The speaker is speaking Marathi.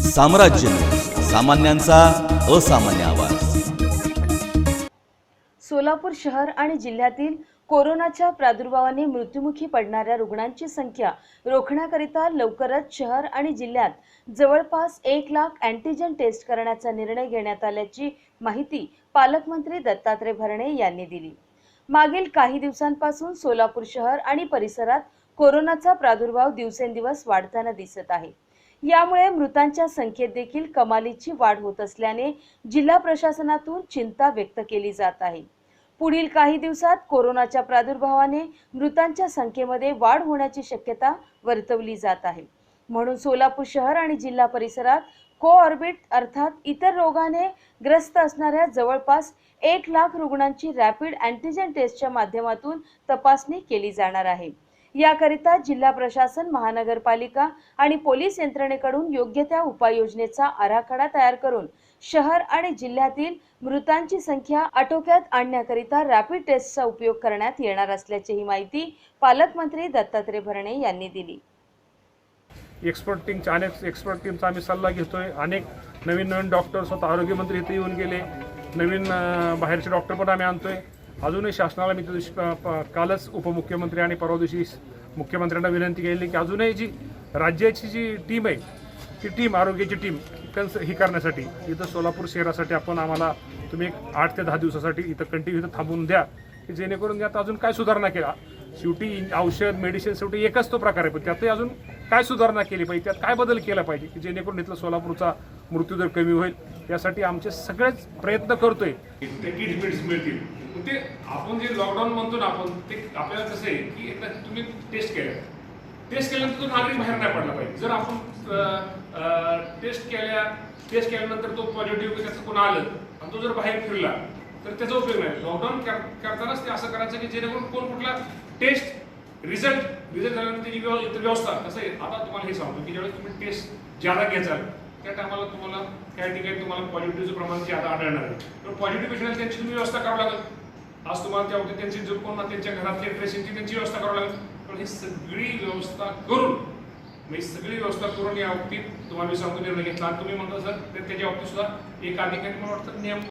साम्राज्य न्यूज, सामान्यांचा असामान्य आवाज। सोलापूर शहर आणि जिल्ह्यातील कोरोनाच्या प्रादुर्भावाने मृत्युमुखी पडणाऱ्या रुग्णांची संख्या रोखण्याकरिता लवकरच शहर आणि जिल्ह्यात जवळपास 1 लाख अँटीजन टेस्ट करण्याचा निर्णय घेण्यात आल्याची माहिती पालकमंत्री दत्तात्रय भरणे यांनी दिली। मागील काही दिवसांपासून सोलापूर शहर आणि परिसरात कोरोनाचा प्रादुर्भाव दिवसेंदिवस वाढताना दिसत आहे। यामुळे मृतांच्या संख्येत देखील कमालीची वाढ होत असल्याने जिल्हा प्रशासनातून चिंता व्यक्त केली जात आहे। पुढील काही दिवसात कोरोनाच्या प्रादुर्भावाने मृतांच्या संख्येमध्ये वाढ होण्याची शक्यता वर्तवली जात आहे। म्हणून सोलापूर शहर आणि जिल्हा परिसरात कोऑर्बिट अर्थात इतर रोगाने ग्रस्त असणाऱ्या जवळपास 1 लाख रुग्णांची रॅपिड अँटीजन टेस्टच्या माध्यमातून तपासणी केली जाणार आहे। याकरिता जिल्हा प्रशासन, महानगरपालिका आणि पोलीस यंत्रणेकडून योग्य त्या उपाययोजनेचा आराखडा तयार करून शहर आणि जिल्ह्यातील मृतांची संख्या आटोक्यात आणण्याकरिता रॅपिड टेस्टचा उपयोग करण्यात येणार असल्याची माहिती पालकमंत्री दत्तात्रय भरणे यांनी दिली। एक्सपर्ट टीमचा आम्ही सल्ला घेतोय। अनेक नवीन डॉक्टर स्वतः आरोग्यमंत्री इथे येऊन गेले, नवीन बाहेरचे डॉक्टर पण आम्ही आणतोय। अजूनही शासनाला मी कालच उपमुख्यमंत्री आणि परवा दिवशी मुख्यमंत्र्यांना विनंती केली की अजूनही जी राज्याची जी टीम आहे ती टीम आरोग्याची टीम ही करण्यासाठी इथं सोलापूर शहरासाठी आम्हाला तुम्ही 8 ते 10 दिवसासाठी इथं कंटिन्यू इथं थांबून द्या की जेणेकरून यात अजून काय सुधारणा केला। शेवटी औषध मेडिसिन शेवटी एकच तो प्रकार आहे, पण त्यातही अजून काय सुधारणा केली पाहिजे, त्यात काय बदल केला पाहिजे की जेणेकरून इथलं सोलापूरचा मृत्यूदर कमी होईल। यासाठी आमचे सगळेच प्रयत्न करतोय। ते किट बिट्स मिळतील ते आपण जे लॉकडाऊन म्हणतो ना आपण ते आपल्याला कसं आहे की एकदा तुम्ही टेस्ट केल्यानंतर तो नागरिक बाहेर नाही पडला पाहिजे। जर आपण टेस्ट केल्यानंतर तो पॉझिटिव्ह त्याचं कोण आलं आणि तो जर बाहेर फिरला तर त्याचा उपयोग नाही। लॉकडाऊन करतानाच ते असं करायचं की जेणेकरून कोण कुठला टेस्ट रिझल्ट झाल्यानंतर त्याची व्यवस्था कसं आहे। आता तुम्हाला हे सांगतो की ज्यावेळेस तुम्ही टेस्ट ज्यादा घ्याल त्या टायमाला तुम्हाला काही ठिकाणी तुम्हाला पॉझिटिव्हचं प्रमाण ज्यादा आढळणार आहे, तर पॉझिटिव्ह पेशंट त्यांची तुम्ही व्यवस्था करावी लागेल। आज तुम्हाला त्या वक्ती त्यांची जो कोण त्यांच्या घरातल्या ट्रेसिंगची त्यांची व्यवस्था करावी लागेल। पण ही सगळी व्यवस्था करून या बाबतीत तुम्हाला मी सांगतो निर्णय घेतला। आणि तुम्ही म्हणता सर त्याच्या बाबतीत सुद्धा एक अधिकारी मला वाटतं नियम